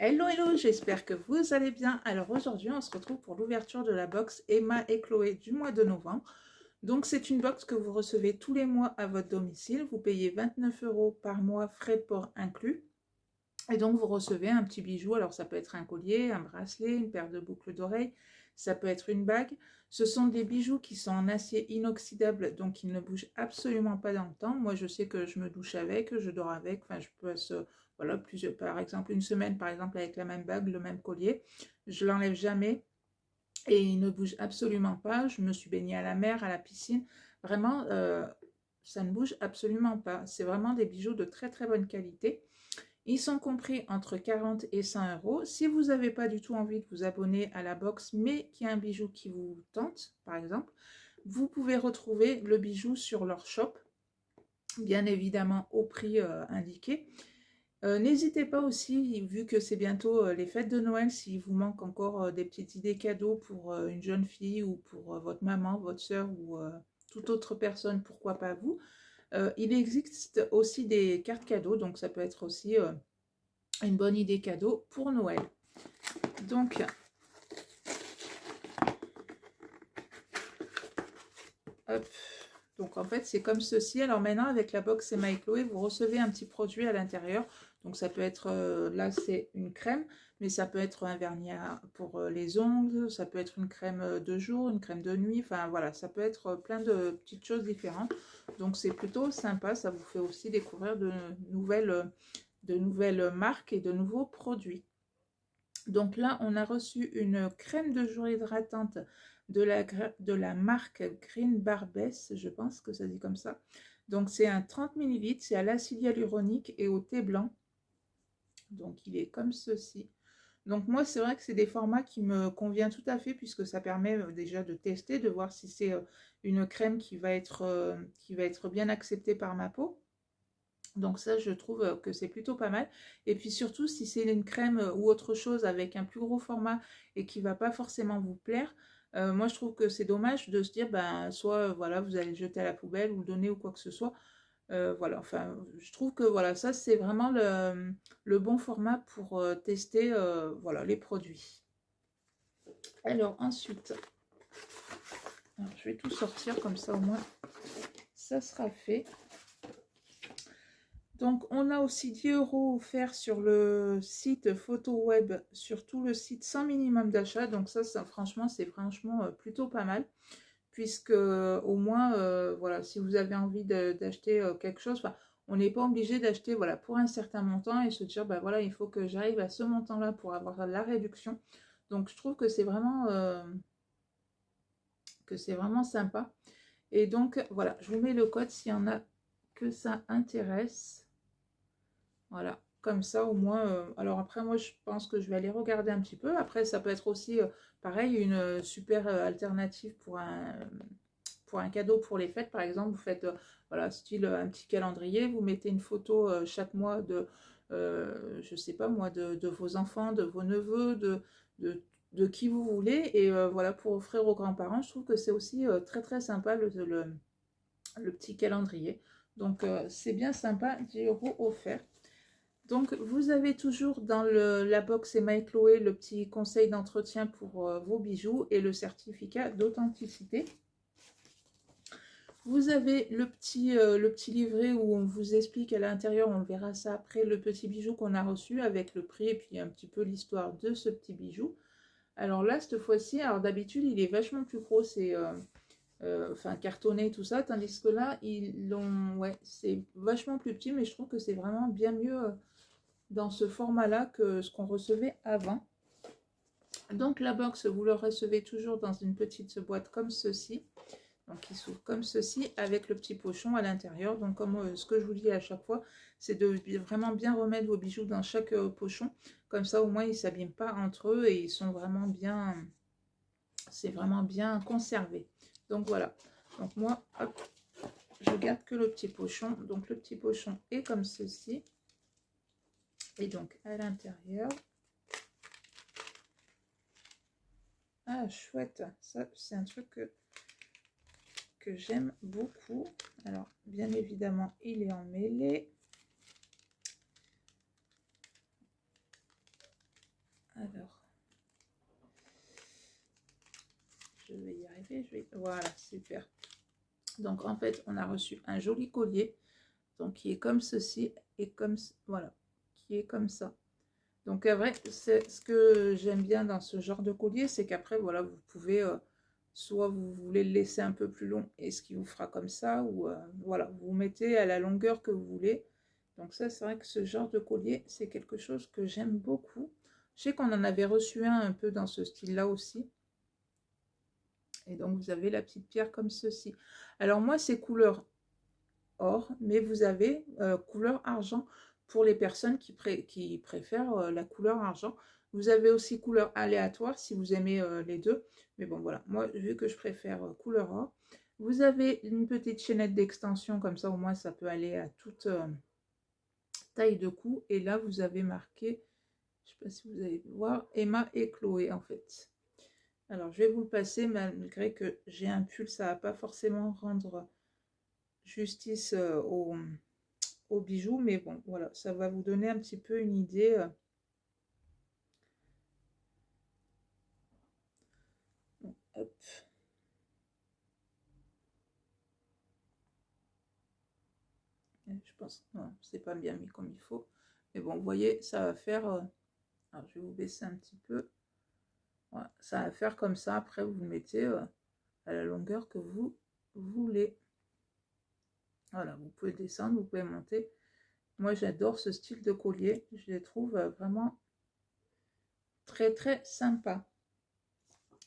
Hello, hello, j'espère que vous allez bien. Alors aujourd'hui, on se retrouve pour l'ouverture de la box Emma et Chloé du mois de novembre. Donc c'est une box que vous recevez tous les mois à votre domicile. Vous payez 29 € par mois, frais de port inclus. Et donc vous recevez un petit bijou. Alors ça peut être un collier, un bracelet, une paire de boucles d'oreilles. Ça peut être une bague. Ce sont des bijoux qui sont en acier inoxydable, donc ils ne bougent absolument pas dans le temps. Moi, je sais que je me douche avec, je dors avec. Enfin, je passe, voilà, plusieurs, par exemple, une semaine, par exemple, avec la même bague, le même collier. Je l'enlève jamais et il ne bouge absolument pas. Je me suis baignée à la mer, à la piscine. Vraiment, ça ne bouge absolument pas. C'est vraiment des bijoux de très, très bonne qualité. Ils sont compris entre 40 et 100 €. Si vous n'avez pas du tout envie de vous abonner à la box, mais qu'il y a un bijou qui vous tente, par exemple, vous pouvez retrouver le bijou sur leur shop, bien évidemment au prix indiqué. N'hésitez pas aussi, vu que c'est bientôt les fêtes de Noël, s'il vous manque encore des petites idées cadeaux pour une jeune fille ou pour votre maman, votre soeur ou toute autre personne, pourquoi pas vous. Il existe aussi des cartes cadeaux, donc ça peut être aussi une bonne idée cadeau pour Noël. Donc, hop. Donc en fait, c'est comme ceci. Alors maintenant, avec la box Emma et Chloé, vous recevez un petit produit à l'intérieur. Donc ça peut être, là c'est une crème, mais ça peut être un vernis pour les ongles, ça peut être une crème de jour, une crème de nuit. Enfin voilà, ça peut être plein de petites choses différentes. Donc c'est plutôt sympa, ça vous fait aussi découvrir de nouvelles marques et de nouveaux produits. Donc là, on a reçu une crème de jour hydratante de la marque Green Barbess, je pense que ça dit comme ça. Donc c'est un 30 ml, c'est à l'acide hyaluronique et au thé blanc. Donc il est comme ceci. Donc moi, c'est vrai que c'est des formats qui me conviennent tout à fait puisque ça permet déjà de tester, de voir si c'est une crème qui va être bien acceptée par ma peau. Donc ça, je trouve que c'est plutôt pas mal. Et puis surtout, si c'est une crème ou autre chose avec un plus gros format et qui ne va pas forcément vous plaire, moi je trouve que c'est dommage de se dire, ben, soit voilà, vous allez le jeter à la poubelle ou le donner ou quoi que ce soit. Voilà, enfin, je trouve que voilà, ça c'est vraiment le bon format pour tester voilà, les produits. Alors ensuite, alors, je vais tout sortir comme ça au moins, ça sera fait. Donc, on a aussi 10 € offerts sur le site PhotoWeb, sur tout le site sans minimum d'achat. Donc ça franchement, c'est franchement plutôt pas mal. Puisque au moins, voilà, si vous avez envie d'acheter quelque chose, on n'est pas obligé d'acheter voilà, pour un certain montant et se dire, bah voilà, il faut que j'arrive à ce montant-là pour avoir la réduction. Donc, je trouve que c'est vraiment sympa. Et donc, voilà, je vous mets le code s'il y en a que ça intéresse. Voilà, comme ça au moins. Alors après, moi, je pense que je vais aller regarder un petit peu. Après, ça peut être aussi, pareil, une super alternative pour un cadeau pour les fêtes. Par exemple, vous faites, voilà, style un petit calendrier. Vous mettez une photo chaque mois de, je sais pas moi, de vos enfants, de vos neveux, de, de qui vous voulez. Et voilà, pour offrir aux grands-parents, je trouve que c'est aussi très très sympa le petit calendrier. Donc, c'est bien sympa, 10 € offerts. Donc, vous avez toujours dans la box Emma et Chloé le petit conseil d'entretien pour vos bijoux et le certificat d'authenticité. Vous avez le petit livret où on vous explique à l'intérieur, on verra ça après, le petit bijou qu'on a reçu avec le prix et puis un petit peu l'histoire de ce petit bijou. Alors là, cette fois-ci, alors d'habitude, il est vachement plus gros, c'est enfin cartonné tout ça, tandis que là, ouais, c'est vachement plus petit, mais je trouve que c'est vraiment bien mieux dans ce format-là que ce qu'on recevait avant. Donc la box, vous le recevez toujours dans une petite boîte comme ceci. Donc il s'ouvre comme ceci avec le petit pochon à l'intérieur. Donc comme ce que je vous dis à chaque fois, c'est de vraiment bien remettre vos bijoux dans chaque pochon. Comme ça au moins ils ne s'abîment pas entre eux et ils sont vraiment bien, c'est vraiment bien conservé. Donc voilà. Donc moi, hop, je garde que le petit pochon. Donc le petit pochon est comme ceci. Et donc à l'intérieur, ah chouette, ça c'est un truc que j'aime beaucoup. Alors bien évidemment il est emmêlé. je vais y arriver, voilà, super. Donc en fait, on a reçu un joli collier, donc qui est comme ceci, et comme, voilà, qui est comme ça. Donc vrai, c'est ce que j'aime bien dans ce genre de collier, c'est qu'après, voilà, vous pouvez, soit vous voulez le laisser un peu plus long, et ce qui vous fera comme ça, ou voilà, vous mettez à la longueur que vous voulez. Donc ça, c'est vrai que ce genre de collier, c'est quelque chose que j'aime beaucoup. Je sais qu'on en avait reçu un peu dans ce style-là aussi. Et donc, vous avez la petite pierre comme ceci. Alors moi, c'est couleur or, mais vous avez couleur argent pour les personnes qui préfèrent la couleur argent. Vous avez aussi couleur aléatoire si vous aimez les deux. Mais bon, voilà, moi, vu que je préfère couleur or, vous avez une petite chaînette d'extension, comme ça, au moins, ça peut aller à toute taille de cou. Et là, vous avez marqué, je ne sais pas si vous allez voir, Emma et Chloé, en fait. Alors, je vais vous le passer, malgré que j'ai un pull, ça ne va pas forcément rendre justice aux bijoux, mais bon, voilà, ça va vous donner un petit peu une idée. Bon, hop. Je pense, non, c'est pas bien mis comme il faut. Mais bon, vous voyez, ça va faire... alors, je vais vous baisser un petit peu. Voilà, ça va faire comme ça. Après, vous mettez à la longueur que vous voulez. Voilà, vous pouvez descendre, vous pouvez monter. Moi, j'adore ce style de collier. Je les trouve vraiment très, très sympa.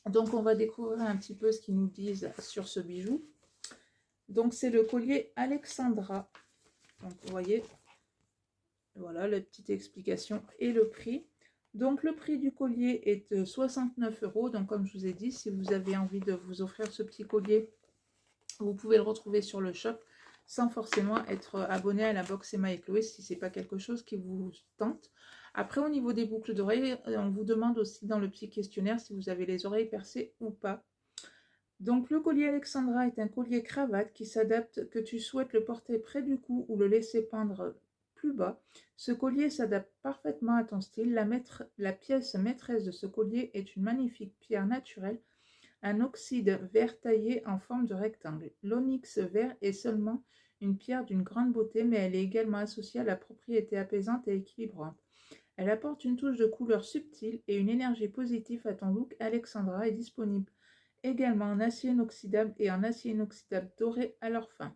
Donc, on va découvrir un petit peu ce qu'ils nous disent sur ce bijou. Donc, c'est le collier Alexandra. Donc, vous voyez, voilà la petite explication et le prix. Donc, le prix du collier est de 69 €. Donc, comme je vous ai dit, si vous avez envie de vous offrir ce petit collier, vous pouvez le retrouver sur le shop sans forcément être abonné à la box Emma et Chloé si ce n'est pas quelque chose qui vous tente. Après, au niveau des boucles d'oreilles, on vous demande aussi dans le petit questionnaire si vous avez les oreilles percées ou pas. Donc, le collier Alexandra est un collier cravate qui s'adapte, que tu souhaites le porter près du cou ou le laisser pendre plus bas. Ce collier s'adapte parfaitement à ton style. La pièce maîtresse de ce collier est une magnifique pierre naturelle, un oxyde vert taillé en forme de rectangle. L'onyx vert est seulement une pierre d'une grande beauté, mais elle est également associée à la propriété apaisante et équilibrante. Elle apporte une touche de couleur subtile et une énergie positive à ton look. Alexandra est disponible également en acier inoxydable et en acier inoxydable doré à leur fin.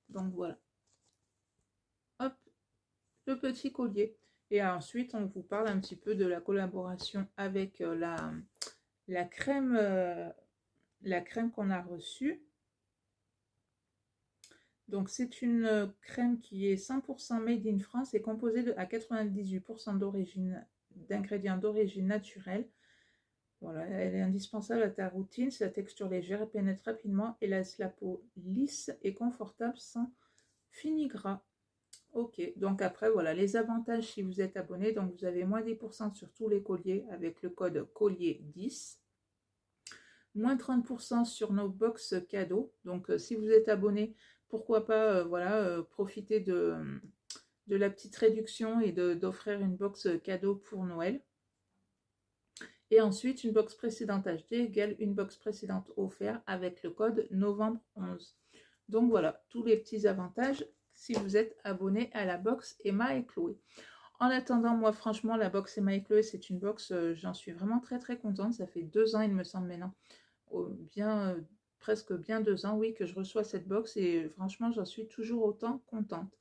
Donc voilà. Hop, le petit collier. Et ensuite, on vous parle un petit peu de la collaboration avec la crème qu'on a reçue. Donc, c'est une crème qui est 100% made in France et composée à 98% d'ingrédients d'origine naturelle. Voilà, elle est indispensable à ta routine. Sa texture légère, elle pénètre rapidement et laisse la peau lisse et confortable sans fini gras. Ok, donc après, voilà, les avantages si vous êtes abonné. Donc, vous avez moins 10% sur tous les colliers avec le code collier10. Moins 30% sur nos box cadeaux. Donc, si vous êtes abonné, pourquoi pas voilà, profiter de la petite réduction et d'offrir une box cadeau pour Noël. Et ensuite, une box précédente HD égale une box précédente offerte avec le code novembre 11. Donc voilà, tous les petits avantages si vous êtes abonné à la box Emma et Chloé. En attendant, moi franchement, la box Emma et Chloé, c'est une box, j'en suis vraiment très très contente. Ça fait 2 ans, il me semble maintenant, presque bien 2 ans, oui, que je reçois cette box et franchement, j'en suis toujours autant contente.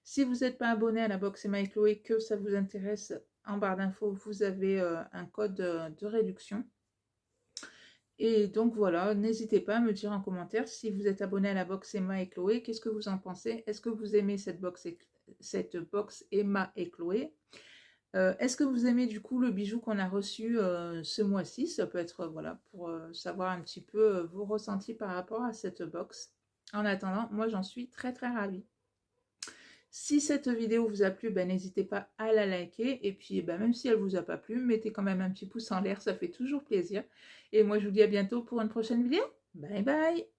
Si vous n'êtes pas abonné à la box Emma et Chloé, que ça vous intéresse, en barre d'infos, vous avez un code de réduction. Et donc voilà, n'hésitez pas à me dire en commentaire si vous êtes abonné à la box Emma et Chloé, qu'est-ce que vous en pensez? Est-ce que vous aimez cette box Emma et Chloé? Est-ce que vous aimez du coup le bijou qu'on a reçu ce mois-ci? Ça peut être voilà, pour savoir un petit peu vos ressentis par rapport à cette box. En attendant, moi j'en suis très très ravie. Si cette vidéo vous a plu, ben, n'hésitez pas à la liker. Et puis, ben, même si elle ne vous a pas plu, mettez quand même un petit pouce en l'air, ça fait toujours plaisir. Et moi, je vous dis à bientôt pour une prochaine vidéo. Bye bye!